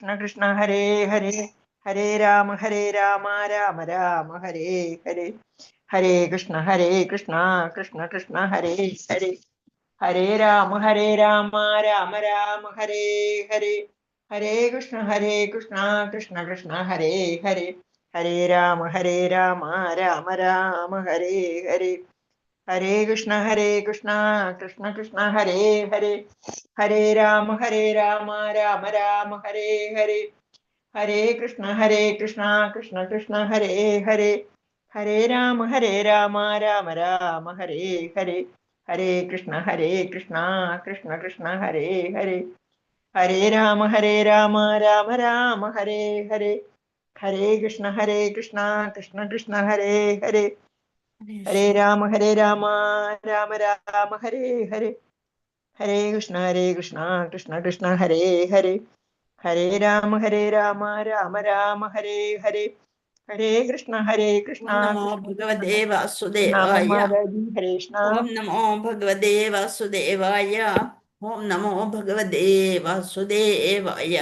കൃഷ്ണ കൃഷ്ണ ഹരേ ഹരേ ഹരേ രാമ രാമ രാമ ഹരേ ഹരേ ഹരേ കൃഷ്ണ കൃഷ്ണ കൃഷ്ണ ഹരേ ഹരേ ഹരേ രാമ രാമ രാമ ഹരേ ഹരേ ഹരേ കൃഷ്ണ കൃഷ്ണ കൃഷ്ണ ഹരേ ഹരേ ഹരേ രാമ രാമ രാമ ഹരേ ഹരേ ഹരേ കൃഷ്ണ കൃഷ്ണ കൃഷ്ണ ഹരേ ഹരേ ഹരേ രാമ രാമ രാമ ഹരേ ഹരേ ഹരേ കൃഷ്ണ കൃഷ്ണ കൃഷ്ണ ഹരേ ഹരേ ഹരേ രാമ രാമ ഹരേ ഹരേ ഹരേ കൃഷ്ണ കൃഷ്ണ കൃഷ്ണ ഹരേ ഹരേ ഹരേ രാമ രാമ ഹരേ ഹരേ ഹരേ കൃഷ്ണ കൃഷ്ണ കൃഷ്ണ ഹരേ ഹരേ ഹരേ രാമ രാമ രാമ ഹരേ ഹരേ ഹരേ കൃഷ്ണ കൃഷ്ണ ഹരേ ഹരേ ഹരേ രാമ രാമ ഹരേ ഹരേ ഹരേ കൃഷ്ണ കൃഷ്ണ ഓം നമോ ഭഗവതേ നാമം വാസുദേവായ. മാതാജി ഹരേ കൃഷ്ണ. ഓം നമോ ഭഗവതേ വാസുദേവായ. ഓം നമോ ഭഗവതേ വാസുദേവായ.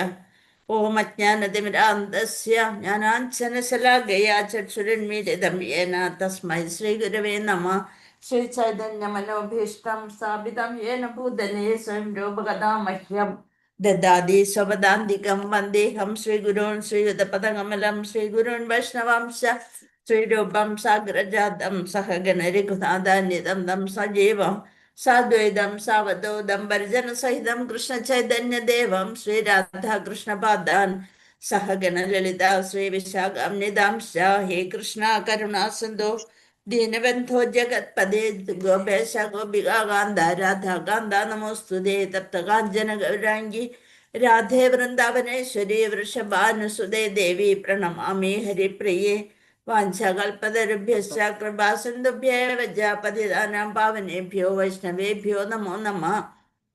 ഓം അജ്ഞാനതിമിരാന്തസ്യ ജ്ഞാനാഞ്ജനശലാകയാ ചക്ഷുരുന്മീലിതം യേന തസ്മൈ ശ്രീഗുരവേ നമഃ. ശ്രീചൈതന്യമനോഭീഷ്ടം സ്ഥാപിതം യേന ഭൂതലേ സ്വയം രൂപകഥാ മഹ്യം ദദാതി സ്വപദാന്തികം വന്ദേഹം ശ്രീഗുരുൻ ശ്രീയുതപദകമലം ശ്രീഗുരുൻ വൈഷ്ണവാംശ ശ്രീരൂപം സാഗ്രജാതം സഹഗണരഘുനാഥാന്വിതം തം സജീവം സാദ്വൈതം സാവധൂതം പരിജനസഹിതം കൃഷ്ണചൈതന്യദേവം ശ്രീരാധാകൃഷ്ണപാദാൻ സഹഗണലളിത ശ്രീവിശാഖാന്വിതാംശ. ഹേ കൃഷ്ണ കരുണാ സിന്ധു ദീനബന്ധോ ജഗത്പദേ ഗോപേശ ഗോപികാന്ത രാധാകാന്ത നമോസ്തുതേ. തപ്തകാഞ്ചന ഗൗരാംഗി രാധേ വൃന്ദാവനേശ്വരി വൃഷഭാനുസുതേ ദേവി പ്രണമാമി ഹരിപ്രിയേ. വാഞ്ചകൽപതരുഭ്യശ്ച കൃപാസിന്ധുഭ്യേവ പതിതാനാം പാവനേഭ്യോ വൈഷ്ണവേഭ്യോ നമോ നമഃ.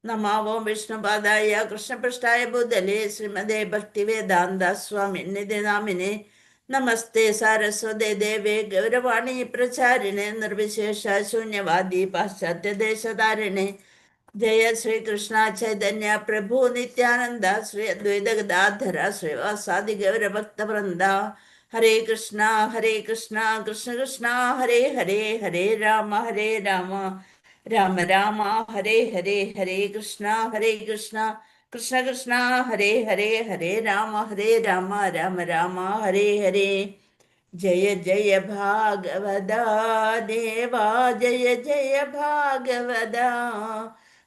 നമോ വിഷ്ണുപാദായ കൃഷ്ണപൃഷ്ഠായ ഭൂതലേ ശ്രീമദേ ഭക്തിവേദാന്ത സ്വാമിനിധി നാമിനെ. നമസ്തേ സാരസ്വതേ ദേവേ ഗൗരവാണി പ്രചാരിണേ നിർവിശേഷ ശൂന്യവാദി പാശ്ചാത്യദേശധാരിണേ. ജയ ശ്രീകൃഷ്ണ ചൈതന്യ പ്രഭു നിത്യാനന്ദ ശ്രീ അദ്വൈത ഗദാധര ശ്രീവാസാദി ഗൗരഭക്തവൃന്ദ. ഹരേ കൃഷ്ണ കൃഷ്ണ കൃഷ്ണ ഹരേ ഹരേ ഹരേ രാമ രാമ രാമ ഹരേ ഹരേ. ഹരേ കൃഷ്ണ കൃഷ്ണ കൃഷ്ണ ഹരേ ഹരേ ഹരേ രാമ രാമ രാമ ഹരേ ഹരേ. ജയ ജയ ഭാഗവത ദേവാ ജയ ജയ ഭാഗവത.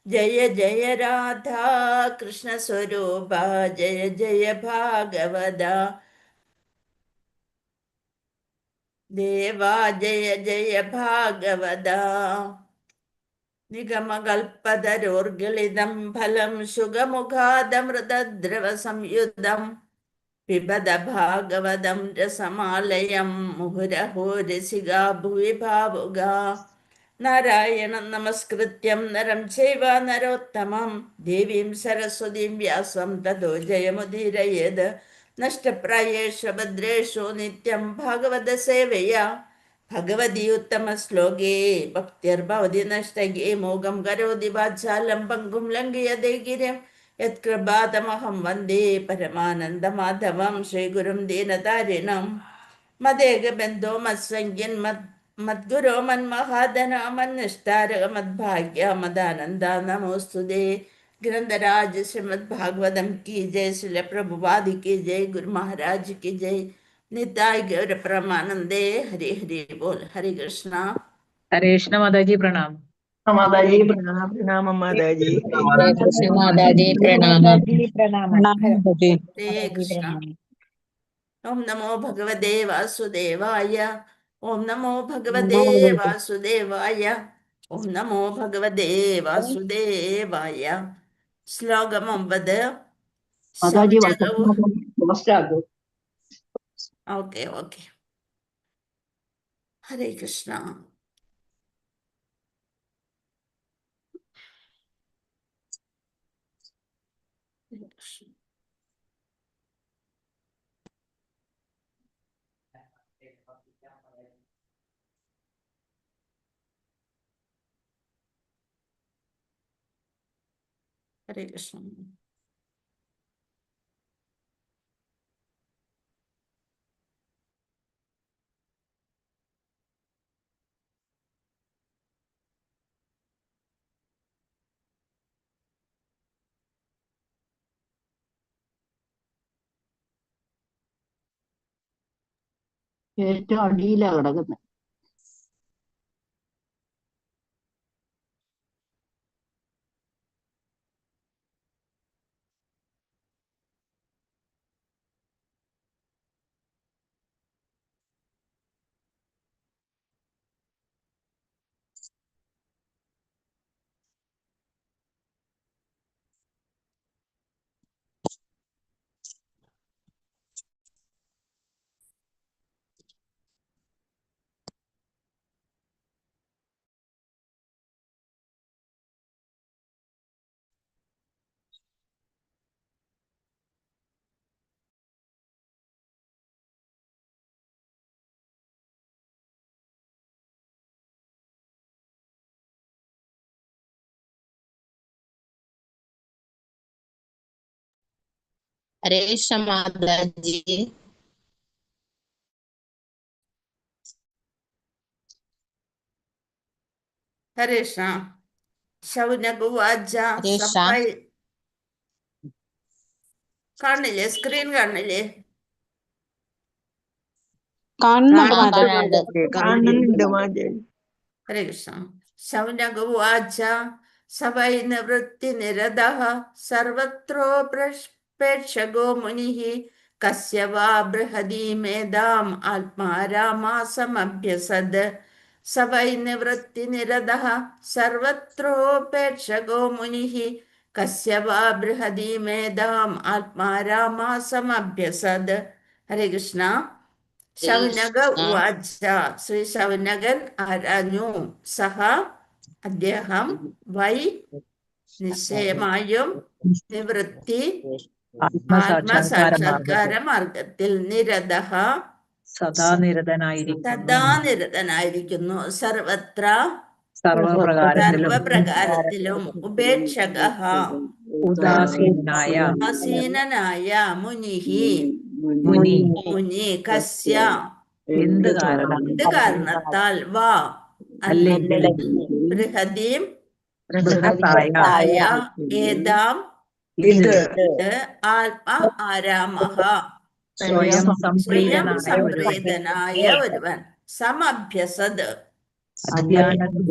ജയ ജയ രാധാ കൃഷ്ണ സ്വരൂപ ജയ ജയ ഭാഗവത. ദേവാ ജയ ജയ ഭാഗവത. നിഗമകൽപ്പതരോർഗളിതം ഫലം ശുഗമുഖാദമൃതദ്രവ സംയുതം പിബത ഭാഗവതം രസമാലയം മുഹുരഹോ രസികാ ഭുവി ഭാവുകാ. നാരായണം നമസ്കൃത്യം നരം ചൈവ നരോത്തമം ദേവീം സരസ്വതീം വ്യാസം തതോ ജയമുദീരയേത്. നഷ്ടപ്രായേഷു ഭദ്രേഷു നിത്യം ഭാഗവത സേവയാ. ഭഗവതി ഉത്തമ ശ്ലോകേ ഭക്തിർഭവതി നഷ്ടകേ. മോഹം കരോതി വാചാലം പങ്കും ലംഘയതേ ഗിരിം യത്കൃപാതമഹം വന്ദേ പരമാനന്ദമാധവം ശ്രീഗുരും ദീനതാരിണം. മദേകബന്ധോ മത്സംഗ്യൻ മദ്ഗുരോ മന്മഹാദന മന്നിഷ്ടാരക മദ്ഭാഗ്യ മദാനന്ദ നമോസ്തുതേ. ഗ്രന്ഥരാജ് ശ്രീമദ് ഭാഗവതം की जय. श्रील प्रभुपाद की जय. गुरु महाराज की जय. निताय गौर परमानंदे. हरि हरि बोल. हरे कृष्णा. हरे कृष्ण माताजी प्रणाम. മാതാജി പ്രണാമം. പ്രണാമം മാതാജി. हरे कृष्ण माताजी प्रणाम. प्रणाम हरे कृष्णा. ओम नमो भगवते वासुदेवाय. ओम नमो भगवते वासुदेवाय. ओम नमो भगवते वासुदेवाय. ശ്ലോകം 9. Okay okay. ഹരേ കൃഷ്ണ. ഹരേ കൃഷ്ണ. ഏറ്റവും അടിയിലാ കിടക്കുന്നത്. ഹരേ കൃഷ്ണ മാതാജി. ഹരേ കൃഷ്ണ. ശൗനകുവാച ഹരേ കൃഷ്ണ. സഭൈ കാണില്ലേ? സ്ക്രീൻ കാണില്ലേ? കാണുന്നുണ്ട് ആ, മാതാജി. കാണാണ്ട്. കാണുന്നുണ്ട് മാതാജി. ഹരേ കൃഷ്ണ. ശൗനകുവാച സവൈ നിവൃത്തിനിരതഃ സർവത്രോപേക്ഷകോ മുനിഃ കസ്യ വാ ബൃഹതീമേധാം ആത്മാരാമാസമഭ്യസത്. സവൈ നിവൃത്തിനിരതഃ സർവത്രോപേക്ഷകോ മുനിഃ കസ്യ വാ ബൃഹതീമേധാം ആത്മാരാമാസമഭ്യസത്. ഹരേ കൃഷ്ണ. ശൗനക ഉവാച. ശ്രീ ശൗനകൻ ആരാഞ്ഞു. സഹ അദ്ദേഹം വൈ നിശ്ചയമായും നിവൃത്തി ആത്മസാക്ഷാത്കാര മാർഗത്തിൽ നിരതഃ സദാ നിരതനായിരിക്കുന്നു. സദാ നിരതനായിരിക്കുന്നു. സർവത്ര സർവപ്രകാരത്തിലും സർവപ്രകാരത്തിലും ഉപേക്ഷകഃ ഉദാസീനായ ഉദാസീനനായ മുനിഹി മുനി മുനി കസ്യ എന്ത് കാരണം എന്ത് കാരണത്താൽ വാ അല്ലെങ്കിൽ ബൃഹദീം ബൃഹത്തായ ഏതാം ഇത് ആത്മ ആരാമഹ സ്വയം സ്വയം സംപ്രീതനായ ഒരുവൻ സംപ്രീതനായ ഒരുവൻ സമഭ്യസത് അധ്യാനങ്ങൾക്ക്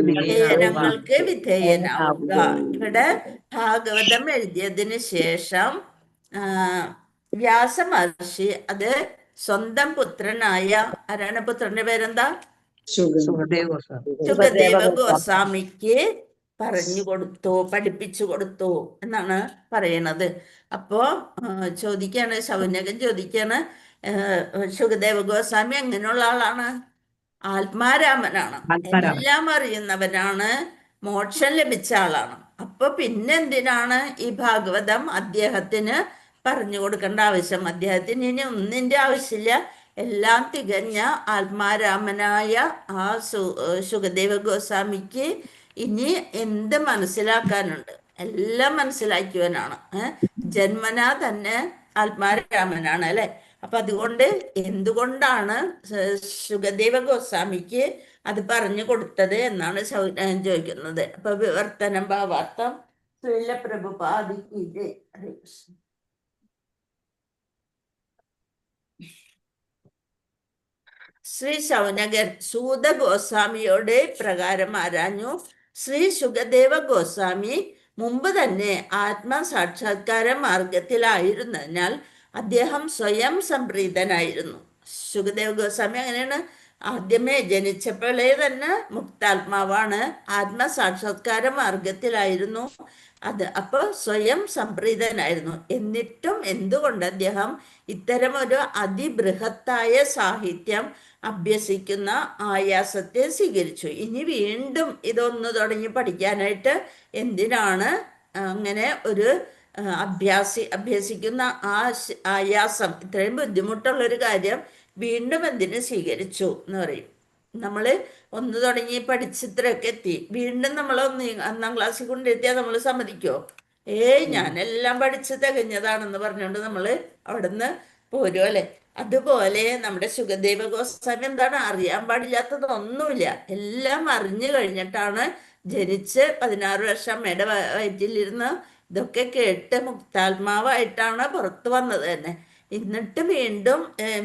വിധേയനാവുക. അധ്യയനങ്ങൾക്ക് വിധേയനാവുക. ഇവിടെ ഭാഗവതം എഴുതിയതിന് ശേഷം വ്യാസമഹർഷി അത് സ്വന്തം പുത്രനായ, ആരാണ് പുത്രന്റെ പേരെന്താ? സുഖദേവ് സർ. സുഖദേവ ഗോസ്വാമിക്ക് പറഞ്ഞു കൊടുത്തു, പഠിപ്പിച്ചു കൊടുത്തു എന്നാണ് പറയണത്. അപ്പോ ചോദിക്കാണ്, ശൗനകൻ ചോദിക്കാണ്, സുഖദേവ ഗോസ്വാമി എങ്ങനെയുള്ള ആളാണ്? ആത്മാരാമനാണ്, എല്ലാം അറിയുന്നവനാണ്, മോക്ഷം ലഭിച്ച ആളാണ്. അപ്പൊ പിന്നെന്തിനാണ് ഈ ഭാഗവതം അദ്ദേഹത്തിന് പറഞ്ഞു കൊടുക്കേണ്ട ആവശ്യം? അദ്ദേഹത്തിന് ഇനി ഒന്നിന്റെ ആവശ്യമില്ല. എല്ലാം തികഞ്ഞ ആത്മാരാമനായ ആ സുഖദേവ ഗോസ്വാമിക്ക് ഇനി എന്ത് മനസ്സിലാക്കാനുണ്ട്? എല്ലാം മനസ്സിലാക്കിയവനാണ്. ജന്മനാ തന്നെ ആത്മാരാമനാണ് അല്ലെ. അപ്പൊ അതുകൊണ്ട് എന്തുകൊണ്ടാണ് സുഖദേവ ഗോസ്വാമിക്ക് അത് പറഞ്ഞു കൊടുത്തത് എന്നാണ് ചോദിക്കുന്നത്. അപ്പൊ വിവർത്തനം ഭാവാർത്ഥം ശ്രീല പ്രഭുപാദിക്ക്. ശ്രീ ശൗനകൻ സൂത ഗോസ്വാമിയോട് പ്രകാരം ആരാഞ്ഞു. ശ്രീ സുഖദേവ ഗോസ്വാമി മുമ്പ് തന്നെ ആത്മസാക്ഷാത്കാര മാർഗത്തിലായിരുന്നതിനാൽ അദ്ദേഹം സ്വയം സംപ്രീതനായിരുന്നു. സുഖദേവ ഗോസ്വാമി അങ്ങനെയാണ്. ആദ്യമേ ജനിച്ചപ്പോഴേ തന്നെ മുക്താത്മാവാണ്, ആത്മസാക്ഷാത്കാര മാർഗത്തിലായിരുന്നു. അപ്പൊ സ്വയം സംപ്രീതനായിരുന്നു. എന്നിട്ടും എന്തുകൊണ്ട് അദ്ദേഹം ഇത്തരമൊരു അതിബൃഹത്തായ സാഹിത്യം അഭ്യസിക്കുന്ന ആയാസത്തെ സ്വീകരിച്ചു? ഇനി വീണ്ടും ഇതൊന്ന് തുടങ്ങി പഠിക്കാനായിട്ട് എന്തിനാണ് അങ്ങനെ ഒരു അഭ്യസിക്കുന്ന ആയാസം, ഇത്രയും ബുദ്ധിമുട്ടുള്ളൊരു കാര്യം വീണ്ടും എന്തിനു സ്വീകരിച്ചു എന്ന് പറയും. നമ്മൾ ഒന്ന് തുടങ്ങി പഠിച്ചിത്രയൊക്കെ എത്തി, വീണ്ടും നമ്മൾ ഒന്നാം ക്ലാസ്സിൽ കൊണ്ടെത്തിയാൽ നമ്മൾ സമ്മതിക്കോ? ഞാനെല്ലാം പഠിച്ച് തികഞ്ഞതാണെന്ന് പറഞ്ഞുകൊണ്ട് നമ്മൾ അവിടുന്ന് പോരും അല്ലെ. അതുപോലെ നമ്മുടെ സുഖദേവ ഗോസ്വാമി എന്താണ്? അറിയാൻ പാടില്ലാത്തതൊന്നുമില്ല, എല്ലാം അറിഞ്ഞു കഴിഞ്ഞിട്ടാണ് ജനിച്ച് 16 വർഷം അമ്മയുടെ വയറ്റിലിരുന്ന് ഇതൊക്കെ കേട്ട് മുക്താത്മാവായിട്ടാണ് പുറത്തു വന്നത് തന്നെ. എന്നിട്ട് വീണ്ടും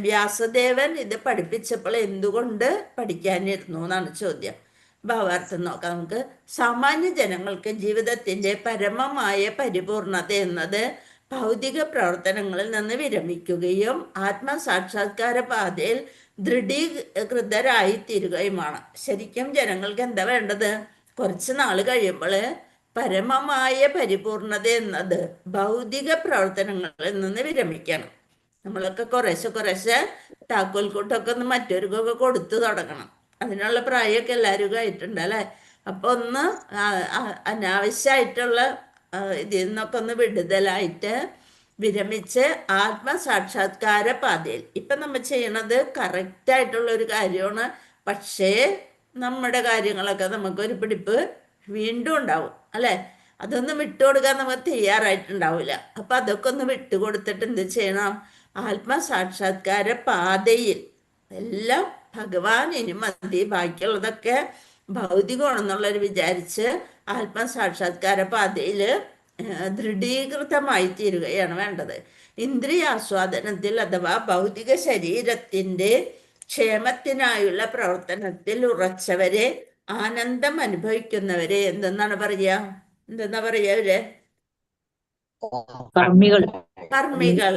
വ്യാസദേവൻ ഇത് പഠിപ്പിച്ചപ്പോൾ എന്തുകൊണ്ട് പഠിക്കാനിരുന്നു എന്നാണ് ചോദ്യം. ഭാവാർത്ഥം നോക്കാം നമുക്ക്. സാമാന്യ ജനങ്ങൾക്ക് ജീവിതത്തിന്റെ പരമമായ പരിപൂർണത എന്നത് ഭൗതിക പ്രവർത്തനങ്ങളിൽ നിന്ന് വിരമിക്കുകയും ആത്മസാക്ഷാത്കാര പാതയിൽ ദൃഢീകൃതരായി തീരുകയുമാണ്. ശരിക്കും ജനങ്ങൾക്ക് എന്താ വേണ്ടത്? കുറച്ച് നാൾ കഴിയുമ്പോൾ പരമമായ പരിപൂർണത എന്നത് ഭൗതിക പ്രവർത്തനങ്ങളിൽ നിന്ന് വിരമിക്കണം. നമ്മളൊക്കെ കുറേശ്ശെ താക്കോൽ കൂട്ടൊക്കെ ഒന്ന് മറ്റവർക്കൊക്കെ കൊടുത്തു തുടങ്ങണം. അതിനുള്ള പ്രായമൊക്കെ എല്ലാവരും ആയിട്ടുണ്ട് അല്ലേ? അപ്പൊ ഒന്ന് അനാവശ്യമായിട്ടുള്ള ഇതിൽ നിന്നൊക്കെ ഒന്ന് വിടുതലായിട്ട് വിരമിച്ച് ആത്മസാക്ഷാത്കാര പാതയിൽ. ഇപ്പൊ നമ്മൾ ചെയ്യണത് കറക്റ്റായിട്ടുള്ള ഒരു കാര്യമാണ്. പക്ഷേ നമ്മുടെ കാര്യങ്ങളൊക്കെ നമുക്കൊരു പിടിപ്പ് വീണ്ടും ഉണ്ടാവും അല്ലെ? അതൊന്നും വിട്ടുകൊടുക്കാൻ നമുക്ക് തയ്യാറായിട്ടുണ്ടാവില്ല. അപ്പൊ അതൊക്കെ ഒന്ന് വിട്ടുകൊടുത്തിട്ട് എന്ത് ചെയ്യണം? ആത്മസാക്ഷാത്കാര പാതയിൽ എല്ലാം ഭഗവാൻ ഇനി മതി, ബാക്കിയുള്ളതൊക്കെ ഭൗതികമാണെന്നുള്ളൊരു വിചാരിച്ച് ആത്മസാക്ഷാത്കാര പാതയിൽ ദൃഢീകൃതമായി തീരുകയാണ് വേണ്ടത്. ഇന്ദ്രിയാസ്വാദനത്തിൽ അഥവാ ഭൗതിക ശരീരത്തിന്റെ ക്ഷേമത്തിനായുള്ള പ്രവർത്തനത്തിൽ ഉറച്ചവരെ, ആനന്ദം അനുഭവിക്കുന്നവരെ എന്തെന്നാ പറയാ ഇവരെ? കർമ്മികൾ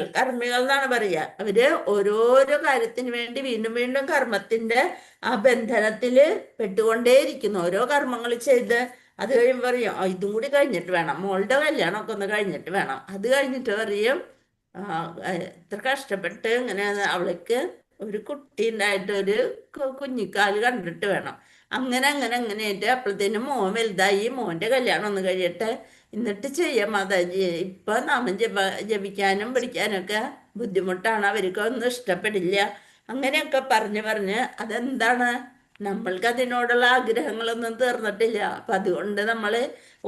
എന്നാണ് പറയാ. അവര് ഓരോരോ കാര്യത്തിന് വേണ്ടി വീണ്ടും വീണ്ടും കർമ്മത്തിന്റെ ആ ബന്ധനത്തില് പെട്ടുകൊണ്ടേയിരിക്കുന്നു. ഓരോ കർമ്മങ്ങൾ ചെയ്ത് അത് കഴിയുമ്പോൾ പറയും ഇതും കൂടി കഴിഞ്ഞിട്ട് വേണം, മോളുടെ കല്യാണമൊക്കെ ഒന്ന് കഴിഞ്ഞിട്ട് വേണം. അത് കഴിഞ്ഞിട്ട് പറയും എത്ര കഷ്ടപ്പെട്ട് ഇങ്ങനെ അവൾക്ക് ഒരു കുട്ടി ഉണ്ടായിട്ട് ഒരു കുഞ്ഞിക്കാല് കണ്ടിട്ട് വേണം. അങ്ങനെയായിട്ട് അപ്പോഴത്തേനും മോൻ വലുതായി, മോന്റെ കല്യാണം ഒന്ന് കഴിയട്ടെ, എന്നിട്ട് ചെയ്യാം മാതാജി. ഇപ്പൊ നാമം ജപിക്കാനും പഠിക്കാനൊക്കെ ബുദ്ധിമുട്ടാണ്, അവർക്കൊന്നും ഇഷ്ടപ്പെടില്ല. അങ്ങനെയൊക്കെ പറഞ്ഞ് അതെന്താണ്? നമ്മൾക്ക് അതിനോടുള്ള ആഗ്രഹങ്ങളൊന്നും തീർന്നിട്ടില്ല. അപ്പൊ അതുകൊണ്ട് നമ്മൾ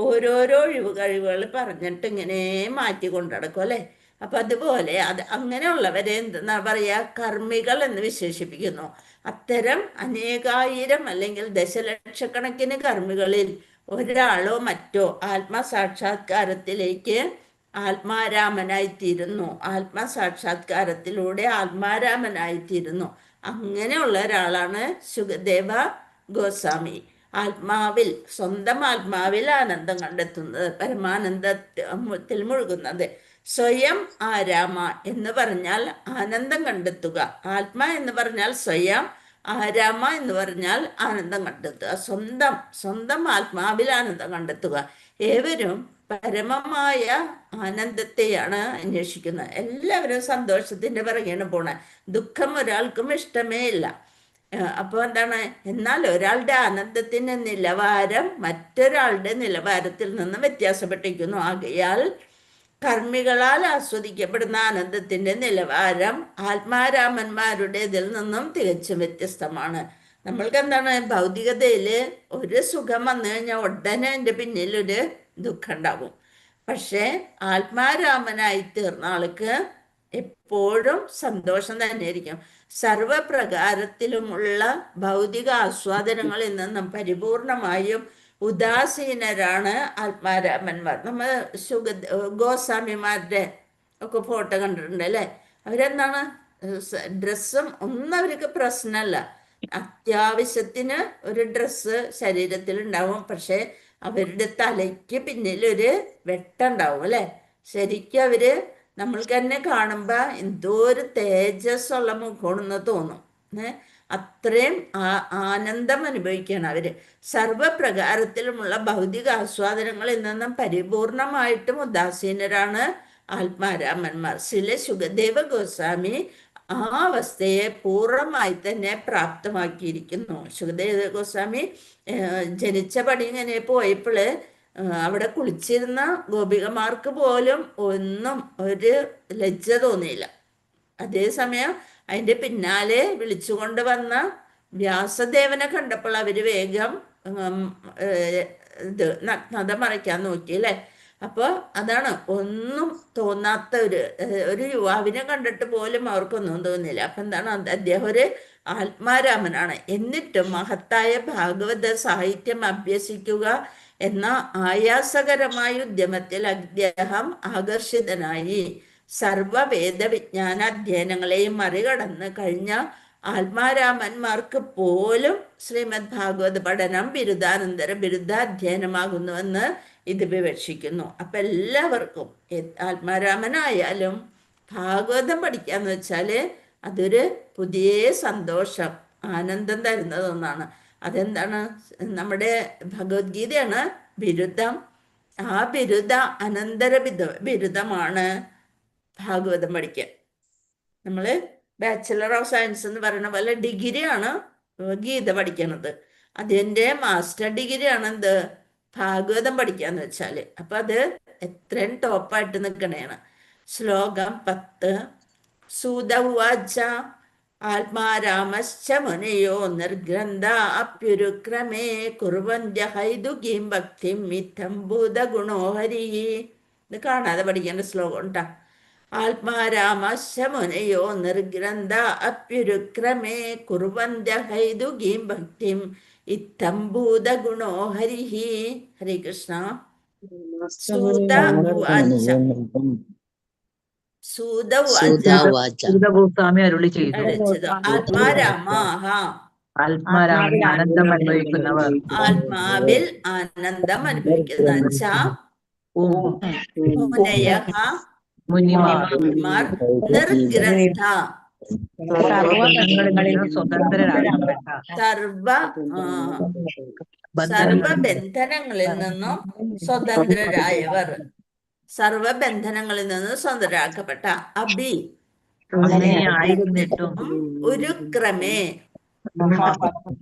ഓരോരോ കഴിവുകൾ പറഞ്ഞിട്ട് ഇങ്ങനെ മാറ്റി കൊണ്ടുനടക്കും അല്ലെ? അപ്പൊ അതുപോലെ അങ്ങനെയുള്ളവരെ എന്തെന്നാ പറയാ? കർമ്മികൾ എന്ന് വിശേഷിപ്പിക്കുന്നു. അത്തരം അനേകായിരം അല്ലെങ്കിൽ ദശലക്ഷക്കണക്കിന് കർമ്മികളിൽ ഒരാളോ മറ്റോ ആത്മസാക്ഷാത്കാരത്തിലേക്ക് ആത്മാരാമനായിത്തീരുന്നു. ആത്മസാക്ഷാത്കാരത്തിലൂടെ ആത്മാരാമനായിത്തീരുന്നു. അങ്ങനെയുള്ള ഒരാളാണ് ശുകദേവ ഗോസ്വാമി. സ്വന്തം ആത്മാവിൽ ആനന്ദം കണ്ടെത്തുന്നത്, പരമാനന്ദത്തിൽ മുഴുകുന്നത്. സ്വയം ആരാമ എന്ന് പറഞ്ഞാൽ ആനന്ദം കണ്ടെത്തുക. ആത്മ എന്ന് പറഞ്ഞാൽ സ്വയം, ആരാമ എന്ന് പറഞ്ഞാൽ ആനന്ദം കണ്ടെത്തുക. സ്വന്തം ആത്മാവിൽ ആനന്ദം കണ്ടെത്തുക. ഏവരും പരമമായ ആനന്ദത്തെയാണ് അന്വേഷിക്കുന്നത്. എല്ലാവരും സന്തോഷത്തിന്റെ പിറകെയാണ് പോണേ. ദുഃഖം ഒരാൾക്കും ഇഷ്ടമേ ഇല്ല. അപ്പൊ എന്താണ്? എന്നാൽ ഒരാളുടെ ആനന്ദത്തിന്റെ നിലവാരം മറ്റൊരാളുടെ നിലവാരത്തിൽ നിന്ന് വ്യത്യാസപ്പെട്ടിരിക്കുന്നു. ആകയാൽ കർമ്മികളാൽ ആസ്വദിക്കപ്പെടുന്ന ആനന്ദത്തിന്റെ നിലവാരം ആത്മാരാമന്മാരുടേതിൽ നിന്നും തികച്ചും വ്യത്യസ്തമാണ്. നമ്മൾക്ക് എന്താണ്? ഭൗതികതയില് ഒരു സുഖം വന്നു കഴിഞ്ഞാൽ ഉടനെ എൻ്റെ പിന്നിലൊരു ദുഃഖം ഉണ്ടാവും. പക്ഷെ ആത്മാരാമനായി തീർന്ന ആൾക്ക് എപ്പോഴും സന്തോഷം തന്നെയായിരിക്കും. സർവപ്രകാരത്തിലുമുള്ള ഭൗതിക ആസ്വാദനങ്ങളിൽ നിന്നും പരിപൂർണമായും ഉദാസീനരാണ് ആത്മാരാമന്മാർ. നമ്മൾ ഗോസ്വാമിമാരുടെ ഒക്കെ ഫോട്ടോ കണ്ടിട്ടുണ്ട് അല്ലേ? അവരെന്താണ്? ഡ്രസ്സും ഒന്നും അവർക്ക് പ്രശ്നമല്ല. അത്യാവശ്യത്തിന് ഒരു ഡ്രസ്സ് ശരീരത്തിൽ ഉണ്ടാവും, പക്ഷെ അവരുടെ തലയ്ക്ക് പിന്നിലൊരു വെട്ടുണ്ടാവും അല്ലെ? ശരിക്കും അവര് നമ്മൾക്ക് തന്നെ കാണുമ്പോ എന്തോ ഒരു തേജസ്സുള്ള മുഖമാണെന്ന് തോന്നും. അത്രയും ആനന്ദം അനുഭവിക്കുകയാണ് അവര്. സർവപ്രകാരത്തിലുമുള്ള ഭൗതിക ആസ്വാദനങ്ങളിൽ നിന്നും പരിപൂർണമായിട്ടും ഉദാസീനരാണ് ആത്മാരാമന്മാർ. ശുകദേവ ഗോസ്വാമി ആ അവസ്ഥയെ പൂർണ്ണമായി തന്നെ പ്രാപ്തമാക്കിയിരിക്കുന്നു. ശുകദേവ ഗോസ്വാമി ജനിച്ച പടി ഇങ്ങനെ പോയപ്പോള് അവിടെ കുളിച്ചിരുന്ന ഗോപികമാർക്ക് പോലും ഒന്നും ഒരു ലജ്ജ തോന്നിയില്ല. അതേസമയം അതിന്റെ പിന്നാലെ വിളിച്ചുകൊണ്ട് വന്ന വ്യാസദേവനെ കണ്ടപ്പോൾ അവര് വേഗം നഗ്നത മറയ്ക്കാൻ നോക്കി അല്ലെ? അപ്പൊ അതാണ് ഒന്നും തോന്നാത്ത ഒരു യുവാവിനെ കണ്ടിട്ട് പോലും അവർക്കൊന്നും തോന്നില്ല. അപ്പൊ എന്താണ്? അദ്ദേഹം ഒരു ആത്മാരാമനാണ്. എന്നിട്ടും മഹത്തായ ഭാഗവത സാഹിത്യം അഭ്യസിക്കുക എന്ന ആയാസകരമായ ഉദ്യമത്തിൽ അദ്ദേഹം ആകർഷിതനായി. സർവവേദ വിജ്ഞാന അധ്യയനങ്ങളെയും മറികടന്ന് കഴിഞ്ഞ ആത്മാരാമന്മാർക്ക് പോലും ശ്രീമദ് ഭാഗവത പഠനം ബിരുദാനന്തര ബിരുദാധ്യയനമാകുന്നുവെന്ന് ഇത് വിവക്ഷിക്കുന്നു. അപ്പൊ എല്ലാവർക്കും ആത്മാരാമനായാലും ഭാഗവതം പഠിക്കാന്ന് വെച്ചാല് അതൊരു പുതിയ സന്തോഷം, ആനന്ദം തരുന്നത് ഒന്നാണ്. അതെന്താണ്? നമ്മുടെ ഭഗവത്ഗീതയാണ് ബിരുദം. ആ അനന്തര ബിരുദമാണ് ഭാഗവതം പഠിക്കാൻ. നമ്മൾ ബാച്ചിലർ ഓഫ് സയൻസ് എന്ന് പറയുന്ന പോലെ ഡിഗ്രിയാണ് ഗീത പഠിക്കണത്. അതിൻ്റെ മാസ്റ്റർ ഡിഗ്രിയാണ് എന്ത്? ഭാഗവതം പഠിക്കാന്ന് വെച്ചാൽ. അപ്പം അത് എത്രയും ടോപ്പായിട്ട് നിൽക്കണേണ്. ശ്ലോകം 10. സൂത ഉവാച ആത്മാരാമശ്ച മുനയോ നിർഗ്രന്ഥ അപ്യുരുക്രമേ കുർവന്ത്യ ഹൈതുകീം ഭക്തിം മിഥം ഭൂതഗുണോ ഹരി. ഇത് കാണാതെ പഠിക്കേണ്ട ശ്ലോകം ഉണ്ടാ. ആത്മാരാമശ്ച മുനയോ നിർഗ്രന്ഥ അപ്യുരുക്രമേ കുർവന്ത്യ ഹൈതുകീം ഭക്തിം ഇത്തം ഭൂതഗുണോ ഹരി. ഹരേ കൃഷ്ണ. സൂത ഉവാച സൂതഗോസ്വാമി അരുളി ചെയ്തു. ആത്മാരാമാഹ ആത്മാരാമൻ ആനന്ദം അനുഭവിക്കുന്നവർ. ആത്മാവിൽ ആനന്ദം അനുഭവിക്കുന്ന മുനയഃ മുനിമാർ നിർഗ്രന്ഥ സർവബന്ധങ്ങളിൽ സ്വതന്ത്രരാകപ്പെട്ട സർവബന്ധനങ്ങളിൽ നിന്നും സ്വതന്ത്രരായവർ. സർവബന്ധനങ്ങളിൽ നിന്ന് സ്വതന്ത്രരാക്കപ്പെട്ട അഭി അങ്ങനെയായിരുന്നിട്ടും ഉരുക്രമേ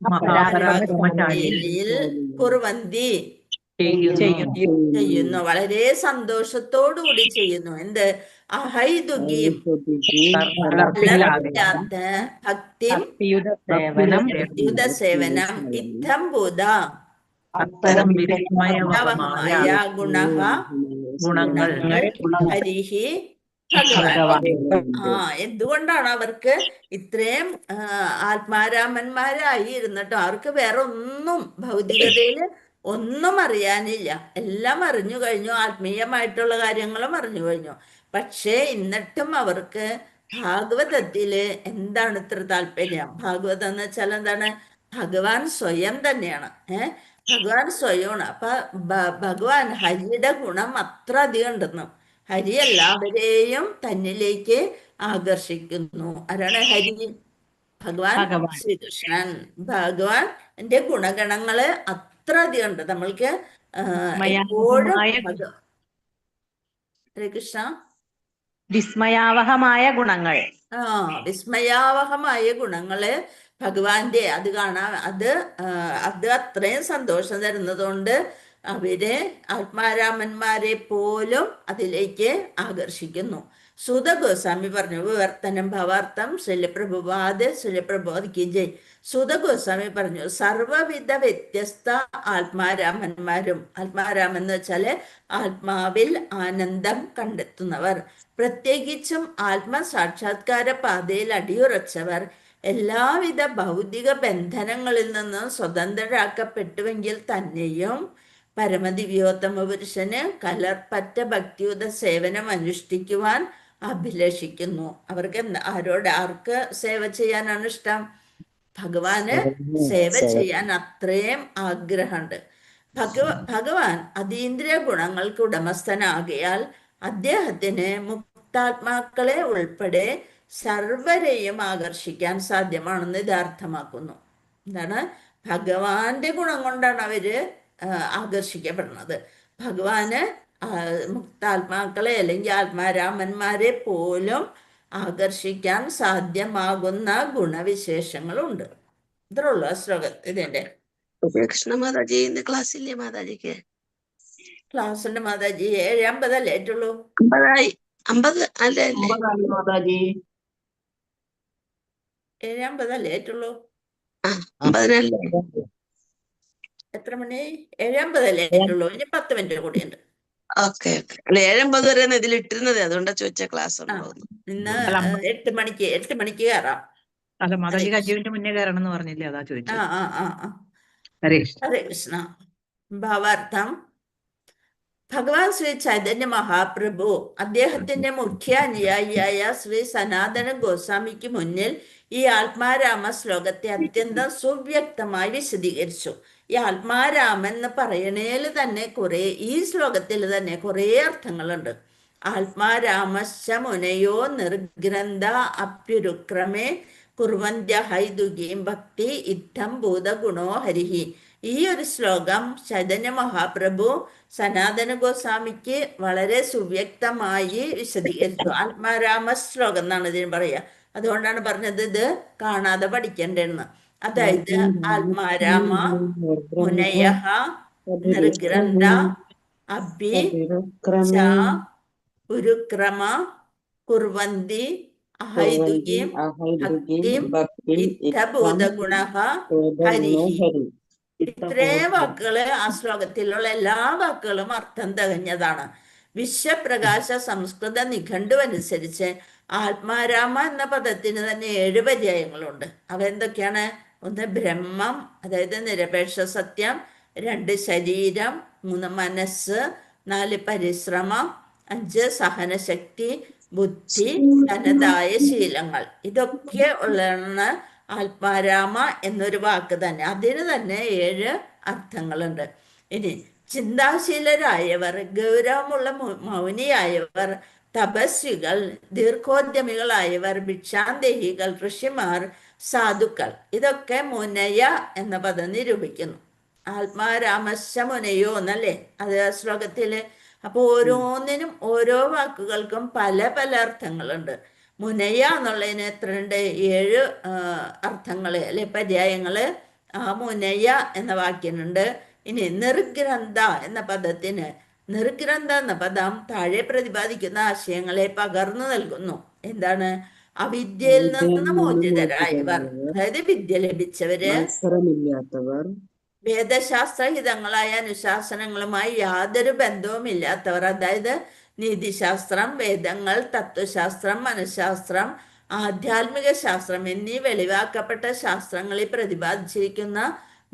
മഹാപരാക്രമശാലിയിൽ കുർവന്തി ചെയ്യുന്നു. വളരെ സന്തോഷത്തോടുകൂടി ചെയ്യുന്നു. എന്ത്? അഹൈതുകീം ഭക്തിയുത സേവനം ഇത്തം ഭൂത അത്തരം വിസ്മയമായ ഗുണങ്ങൾ ഹരിഹി ഭഗവാൻ. എന്തുകൊണ്ടാണ് അവർക്ക് ഇത്രയും ആത്മാരാമന്മാരായി ഇരുന്നിട്ടും അവർക്ക് വേറെ ഒന്നും ഭൗതികതയില് ഒന്നും അറിയാനില്ല. എല്ലാം അറിഞ്ഞു കഴിഞ്ഞു, ആത്മീയമായിട്ടുള്ള കാര്യങ്ങളും അറിഞ്ഞു കഴിഞ്ഞു. പക്ഷേ എന്നിട്ടും അവർക്ക് ഭാഗവതത്തില് എന്താണ് ഇത്ര താല്പര്യം? ഭാഗവതം എന്ന് വെച്ചാൽ എന്താണ്? ഭഗവാൻ സ്വയം തന്നെയാണ്. ഭഗവാൻ സ്വയമാണ്. അപ്പൊ ഭഗവാൻ ഹരിയുടെ ഗുണം അത്ര അധികം ഉണ്ടെന്നും. ഹരി എല്ലാവരെയും തന്നിലേക്ക് ആകർഷിക്കുന്നു. ആരാണ് ഹരി? ഭഗവാൻ ശ്രീകൃഷ്ണൻ. ഭഗവാൻ എന്റെ ഗുണഗണങ്ങള് അത്ര അധികം ഉണ്ട്. നമ്മൾക്ക് എപ്പോഴും ഹരേ കൃഷ്ണ. വിസ്മയാവഹമായ ഗുണങ്ങൾ. വിസ്മയാവഹമായ ഗുണങ്ങള് ഭഗവാന്റെ അത് കാണാൻ അത് അത്രയും സന്തോഷം തരുന്നതുകൊണ്ട് അവരെ ആത്മാരാമന്മാരെ പോലും അതിലേക്ക് ആകർഷിക്കുന്നു. സൂത ഗോസ്വാമി പറഞ്ഞു വിവർത്തനം ഭവാർത്ഥം ശൈലപ്രഭുവാദ് ശൈലപ്രഭുവാദിക്ക് ജയ്. സൂത ഗോസ്വാമി പറഞ്ഞു സർവവിധ വ്യത്യസ്ത ആത്മാരാമന്മാരും, ആത്മാരാമൻ എന്ന് വെച്ചാല് ആത്മാവിൽ ആനന്ദം കണ്ടെത്തുന്നവർ, പ്രത്യേകിച്ചും ആത്മസാക്ഷാത്കാര പാതയിൽ അടിയുറച്ചവർ എല്ലാവിധ ഭൗതിക ബന്ധനങ്ങളിൽ നിന്നും സ്വതന്ത്രരാക്കപ്പെട്ടുവെങ്കിൽ തന്നെയും പരമദിവ്യോത്തമ പുരുഷന് കലർപ്പറ്റ ഭക്തിയുത സേവനം അനുഷ്ഠിക്കുവാൻ അഭിലഷിക്കുന്നു. അവർക്ക് ആർക്ക് സേവ ചെയ്യാനാണ് ഇഷ്ടം? ഭഗവാന് സേവ ചെയ്യാൻ അത്രയും ആഗ്രഹമുണ്ട്. ഭഗവാൻ അതീന്ദ്രിയ ഗുണങ്ങൾക്ക് ഉടമസ്ഥനാകിയാൽ അദ്ദേഹത്തിന് മുക്താത്മാക്കളെ ഉൾപ്പെടെ സർവരെയും ആകർഷിക്കാൻ സാധ്യമാണെന്ന് ഇത് അർത്ഥമാക്കുന്നു. എന്താണ്? ഭഗവാന്റെ ഗുണം കൊണ്ടാണ് അവര് ആകർഷിക്കപ്പെടുന്നത്. ഭഗവാന് മുക്താത്മാക്കളെ അല്ലെങ്കിൽ ആത്മാരാമന്മാരെ പോലും ആകർഷിക്കാൻ സാധ്യമാകുന്ന ഗുണവിശേഷങ്ങളുണ്ട്. ഇത്രേ ഉള്ളൂ ആ ശ്ലോകം. ഇതിന്റെ കൃഷ്ണ മാതാജി ഇന്ന് ക്ലാസ്സില്ലേ മാതാജിക്ക്? ക്ലാസ്സുണ്ട് മാതാജി. 7:50 അല്ലേ ആയിട്ടുള്ളൂ? 50 അല്ലേ? മാതാജി 7:50 അല്ലേ ആയിട്ടുള്ളൂ? 50 എത്ര മണി? 7:50 അല്ലേ ആയിട്ടുള്ളൂ? ഇനി 10 മിനിറ്റ് കൂടിയുണ്ട്. ഓക്കെ. അല്ല 7:50 വരെ ഇതിൽ ഇട്ടിരുന്നത്, അതുകൊണ്ടാ ചോദിച്ച ക്ലാസ് ഉണ്ടോ? ഇന്ന് 8 മണിക്ക് കയറാം. അല്ല മാതാജിക്ക് 5 മിനിറ്റ് മുന്നേ കയറണം എന്ന് പറഞ്ഞില്ലേ, അതാ ചോദിച്ചത്. ഹരേ കൃഷ്ണ. ഭാവാർത്ഥം ഭഗവാൻ ശ്രീ ചൈതന്യ മഹാപ്രഭു അദ്ദേഹത്തിന്റെ മുഖ്യ അനുയായിയായ ശ്രീ സനാതന ഗോസ്വാമിക്ക് മുന്നിൽ ഈ ആത്മാരാമ ശ്ലോകത്തെ അത്യന്തം സുവ്യക്തമായി വിശദീകരിച്ചു. ഈ ആത്മാരാമൻ എന്ന് പറയണേൽ തന്നെ ഈ ശ്ലോകത്തിൽ തന്നെ കുറേ അർത്ഥങ്ങളുണ്ട്. ആത്മാരാമശ്ച മുനയോ നിർഗ്രന്ഥ അപ്യുരുക്രമേ കുർവന്ത്യ ഹൈദുഗീം ഭക്തി ഇത്തം ഭൂതഗുണോ ഹരിഹി. ഈ ഒരു ശ്ലോകം ചൈതന്യ മഹാപ്രഭു സനാതന ഗോസ്വാമിക്ക് വളരെ സുവ്യക്തമായി വിശദീകരിച്ചു. ആത്മാരാമ ശ്ലോകം എന്നാണ് ഇതിന് പറയുക. അതുകൊണ്ടാണ് പറഞ്ഞത് ഇത് കാണാതെ പഠിക്കേണ്ടെന്ന്. അതായത് ആത്മാരാമ മുനയഃ നിർഗ്രന്ഥ അഭി ച ഉരുക്രമ കുർവന്തി അഹൈതുകീം ഭക്തിം ഇത്തഭൂതഗുണഃ ഹരിഹി. ഇത്രയും വാക്കുകള് ആ ശ്ലോകത്തിലുള്ള എല്ലാ വാക്കുകളും അർത്ഥം തികഞ്ഞതാണ്. വിശ്വപ്രകാശ സംസ്കൃത നിഘണ്ടു അനുസരിച്ച് ആത്മാരാമ എന്ന പദത്തിന് തന്നെ 7 പര്യായങ്ങളുണ്ട്. അവ എന്തൊക്കെയാണ്? 1 ബ്രഹ്മം, അതായത് നിരപേക്ഷ സത്യം. 2 ശരീരം. 3 മനസ്സ്. 4 പരിശ്രമം. 5 സഹനശക്തി, ബുദ്ധി, തനതായ ശീലങ്ങൾ. ഇതൊക്കെ ഉള്ളതാണ് ആത്മാരാമ എന്നൊരു വാക്ക് തന്നെ. അതിന് തന്നെ 7 അർത്ഥങ്ങളുണ്ട്. ഇനി ചിന്താശീലരായവർ, ഗൗരവമുള്ള മൗനിയായവർ, തപസ്വികൾ, ദീർഘോദ്യമികളായവർ, ഭിക്ഷാന്തേഹികൾ, ഋഷിമാർ, സാധുക്കൾ, ഇതൊക്കെ മുനയ എന്ന പദം നിരൂപിക്കുന്നു. ആത്മാരാമശ്ച മുനയോ എന്നല്ലേ അത് ശ്ലോകത്തില്. അപ്പൊ ഓരോന്നിനും ഓരോ വാക്കുകൾക്കും പല പല അർത്ഥങ്ങളുണ്ട്. മുനയ എന്നുള്ളതിന് എത്രയുണ്ട്? 7 അർത്ഥങ്ങള് അല്ലെ പര്യായങ്ങള് ആ മുനയ എന്ന വാക്കിനുണ്ട്. ഇനി നിർഗ്രന്ഥ എന്ന പദത്തിന്, നിർഗ്രന്ഥ എന്ന പദം താഴെ പ്രതിപാദിക്കുന്ന ആശയങ്ങളെ പകർന്നു നൽകുന്നു. എന്താണ്? അവിദ്യയിൽ നിന്ന് മോചിതരായവർ, അതായത് വിദ്യ ലഭിച്ചവര്, വേദശാസ്ത്രഹിതങ്ങളായ അനുശാസനങ്ങളുമായി യാതൊരു ബന്ധവുമില്ലാത്തവർ, അതായത് നീതിശാസ്ത്രം, വേദങ്ങൾ, തത്വശാസ്ത്രം, മനഃശാസ്ത്രം, ആധ്യാത്മിക ശാസ്ത്രം എന്നീ വെളിവാക്കപ്പെട്ട ശാസ്ത്രങ്ങളിൽ പ്രതിപാദിച്ചിരിക്കുന്ന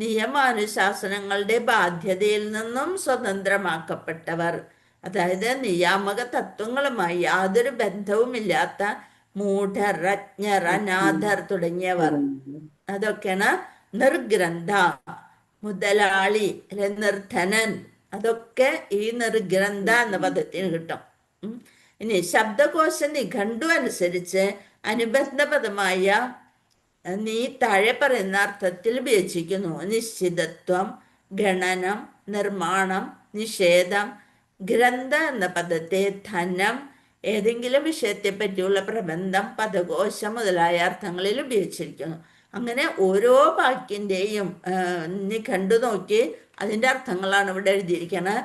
നിയമാനുശാസനങ്ങളുടെ ബാധ്യതയിൽ നിന്നും സ്വതന്ത്രമാക്കപ്പെട്ടവർ, അതായത് നിയാമക തത്വങ്ങളുമായി യാതൊരു ബന്ധവുമില്ലാത്ത മൂഢർ, അജ്ഞർ, അനാഥർ തുടങ്ങിയവർ. അതൊക്കെയാണ് നിർഗ്രന്ഥ. മുതലാളി അല്ലെ നിർധനൻ, അതൊക്കെ ഈ നിർഗ്രന്ഥ എന്ന പദത്തിന് കിട്ടും. ഇനി ശബ്ദകോശ നിഘണ്ടു അനുസരിച്ച് അനുബന്ധ പദമായ നീ താഴെ പറയുന്ന അർത്ഥത്തിൽ ഉപയോഗിച്ചിരിക്കുന്നു. നിശ്ചിതത്വം, ഗണനം, നിർമ്മാണം, നിഷേധം. ഗ്രന്ഥ എന്ന പദത്തെ ധനം, ഏതെങ്കിലും വിഷയത്തെ പറ്റിയുള്ള പ്രബന്ധം, പദകോശം മുതലായ അർത്ഥങ്ങളിൽ ഉപയോഗിച്ചിരിക്കുന്നു. അങ്ങനെ ഓരോ വാക്കിൻ്റെയും നിഘണ്ടു നോക്കി അതിൻ്റെ അർത്ഥങ്ങളാണ് ഇവിടെ എഴുതിയിരിക്കുന്നത്.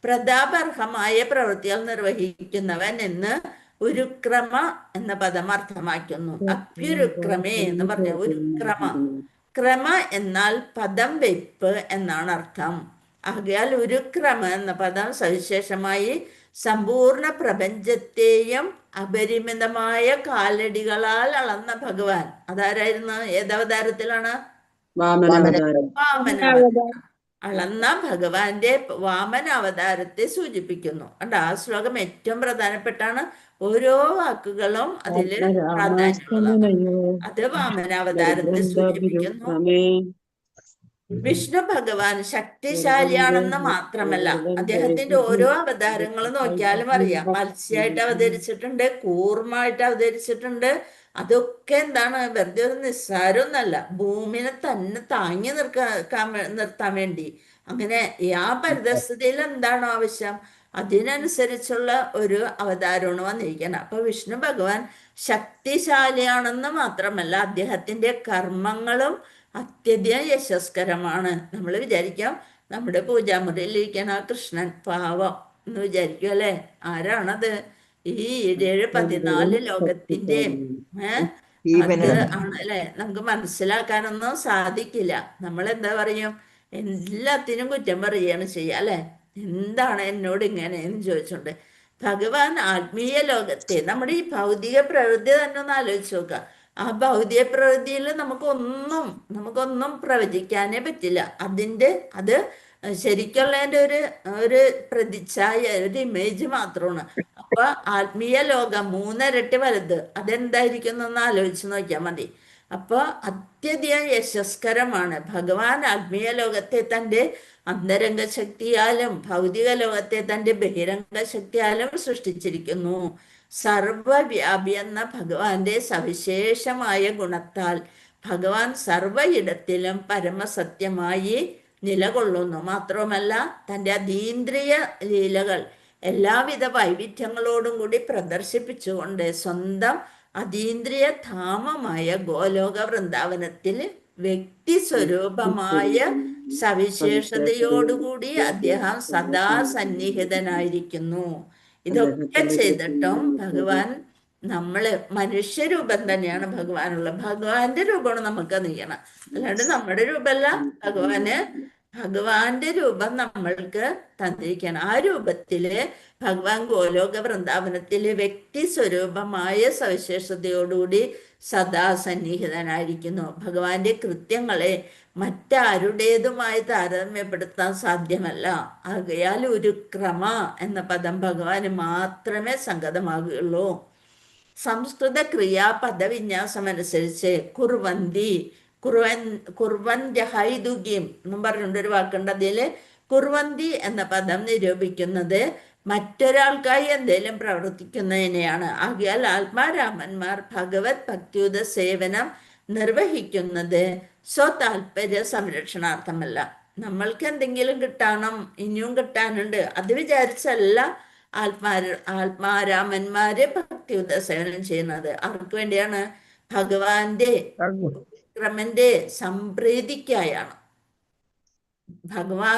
പ്രതാപർഹമായ പ്രവൃത്തികൾ നിർവഹിക്കുന്നവൻ എന്ന് ഉരുക്രമ എന്ന പദം അർത്ഥമാക്കുന്നു. അഭ്യുരുക്രമേ എന്ന് പറഞ്ഞ ഉരുക്രമ. ക്രമ എന്നാൽ പദം വെപ്പ് എന്നാണ് അർത്ഥം. ആകയാൽ ഉരുക്രമ എന്ന പദം സവിശേഷമായി സമ്പൂർണ്ണ പ്രപഞ്ചത്തെയും അപരിമിതമായ കാലടികളാൽ അളന്ന ഭഗവാൻ. അതാരായിരുന്നു? ഏതവതാരത്തിലാണ്? വാമനാവതാരം. അളന്ന ഭഗവാന്റെ വാമനാവതാരത്തെ സൂചിപ്പിക്കുന്നു. കണ്ട, ആ ശ്ലോകം ഏറ്റവും പ്രധാനപ്പെട്ടാണ്. ഓരോ വാക്കുകളും അതിൽ പ്രാധാന്യമുള്ളതാണ്. അത് വാമനാവതാരത്തെ സൂചിപ്പിക്കുന്നു. വിഷ്ണു ഭഗവാൻ ശക്തിശാലിയാണെന്ന് മാത്രമല്ല, അദ്ദേഹത്തിന്റെ ഓരോ അവതാരങ്ങളും നോക്കിയാലും അറിയാം. മത്സ്യമായിട്ട് അവതരിച്ചിട്ടുണ്ട്, കൂർമ്മമായിട്ട് അവതരിച്ചിട്ടുണ്ട്. അതൊക്കെ എന്താണ്? വെറുതെ ഒരു നിസ്സാരമൊന്നല്ല, ഭൂമിനെ തന്നെ താങ്ങി നിർത്താൻ വേണ്ടി. അങ്ങനെ ആ പരിതസ്ഥിതിയിൽ എന്താണോ ആവശ്യം അതിനനുസരിച്ചുള്ള ഒരു അവതാരമാണ് വന്നിരിക്കുന്നത്. അപ്പൊ വിഷ്ണു ഭഗവാൻ ശക്തിശാലിയാണെന്ന് മാത്രമല്ല, അദ്ദേഹത്തിന്റെ കർമ്മങ്ങളും അത്യധികം യശസ്കരമാണ്. നമ്മൾ വിചാരിക്കാം നമ്മുടെ പൂജാമുറിയിൽ ഇരിക്കണ കൃഷ്ണൻ പാവം എന്ന് വിചാരിക്കും അല്ലെ. ആരാണത്? ഈ 14 ലോകത്തിന്റെ അത് ആണ് അല്ലെ. നമുക്ക് മനസ്സിലാക്കാനൊന്നും സാധിക്കില്ല. നമ്മൾ എന്താ പറയും? എല്ലാത്തിനും കുറ്റം പറയുകയാണ് ചെയ്യുക അല്ലെ. എന്താണ് എന്നോട് ഇങ്ങനെ എന്ന് ചോദിച്ചോണ്ട്. ഭഗവാൻ ആത്മീയ ലോകത്തെ, നമ്മുടെ ഈ ഭൗതിക പ്രകൃതി തന്നെ ഒന്ന് ആലോചിച്ച് നോക്കുക. ആ ഭൗതിക പ്രകൃതിയിൽ നമുക്കൊന്നും പ്രവചിക്കാനേ പറ്റില്ല. അത് ശരിക്കുള്ളതിൻ്റെ ഒരു പ്രതിച്ഛായ, ഒരു ഇമേജ് മാത്രമാണ്. അപ്പൊ ആത്മീയ ലോകം 3 ഇരട്ടി വലുത്, അതെന്തായിരിക്കും എന്നൊന്ന് ആലോചിച്ച് നോക്കിയാൽ മതി. അപ്പൊ അത്യധികം യശസ്കരമാണ്. ഭഗവാൻ ആത്മീയ ലോകത്തെ തൻ്റെ അന്തരംഗ ശക്തിയാലും ഭൗതിക ലോകത്തെ തൻ്റെ ബഹിരംഗ ശക്തിയാലും സൃഷ്ടിച്ചിരിക്കുന്നു. സർവവ്യാപി എന്ന ഭഗവാന്റെ സവിശേഷമായ ഗുണത്താൽ ഭഗവാൻ സർവയിടത്തിലും പരമസത്യമായി നിലകൊള്ളുന്നു. മാത്രവുമല്ല, തൻ്റെ അതീന്ദ്രിയ ലീലകൾ എല്ലാവിധ വൈവിധ്യങ്ങളോടും കൂടി പ്രദർശിപ്പിച്ചുകൊണ്ട് സ്വന്തം അതീന്ദ്രിയ ധാമമായ ഗോലോക വൃന്ദാവനത്തിൽ വ്യക്തി സ്വരൂപമായ സവിശേഷതയോടുകൂടി അദ്ദേഹം സദാ സന്നിഹിതനായിരിക്കുന്നു. ഇതൊക്കെ ചെയ്തിട്ടും ഭഗവാൻ മനുഷ്യരൂപം തന്നെയാണ് ഭഗവാനുള്ള. ഭഗവാന്റെ രൂപമാണ് നമുക്ക് അറിയണം, അല്ലാണ്ട് നമ്മുടെ രൂപമല്ല. ഭഗവാന്റെ രൂപം നമ്മൾക്ക് തന്നിരിക്കണം. ആ രൂപത്തില് ഭഗവാൻ ഗോലോക വൃന്ദാവനത്തില് വ്യക്തി സ്വരൂപമായ സവിശേഷതയോടുകൂടി സദാ സന്നിഹിതനായിരിക്കുന്നു. ഭഗവാന്റെ കൃത്യങ്ങളെ മറ്റാരുടേതുമായി താരതമ്യപ്പെടുത്താൻ സാധ്യമല്ല. ആകയാൽ ഒരു ക്രമ എന്ന പദം ഭഗവാന് മാത്രമേ സംഗതമാകുകയുള്ളൂ. സംസ്കൃത ക്രിയാപദവിന്യാസം അനുസരിച്ച് കുർവന്തി ഹൈദുഗ്യം എന്നും പറഞ്ഞുകൊണ്ടൊരു വാക്കുണ്ട്. അതില് കുർവന്തി എന്ന പദം നിരൂപിക്കുന്നത് മറ്റൊരാൾക്കായി എന്തെങ്കിലും പ്രവർത്തിക്കുന്നതിനെയാണ്. ആകയാൽ ആത്മാരാമന്മാർ ഭഗവത് ഭക്തിയുത സേവനം നിർവഹിക്കുന്നത് സ്വതാൽപര്യ സംരക്ഷണാർത്ഥമല്ല. നമ്മൾക്ക് എന്തെങ്കിലും കിട്ടണം, ഇനിയും കിട്ടാനുണ്ട്, അത് വിചാരിച്ചല്ല ആത്മാരാമന്മാര് ഭക്തിയുത സേവനം ചെയ്യുന്നത്. അവർക്ക് വേണ്ടിയാണ്, ഭഗവാന്റെ ക്രമന്റെ സംപ്രീതിക്കായാണ്. ഭഗവാൻ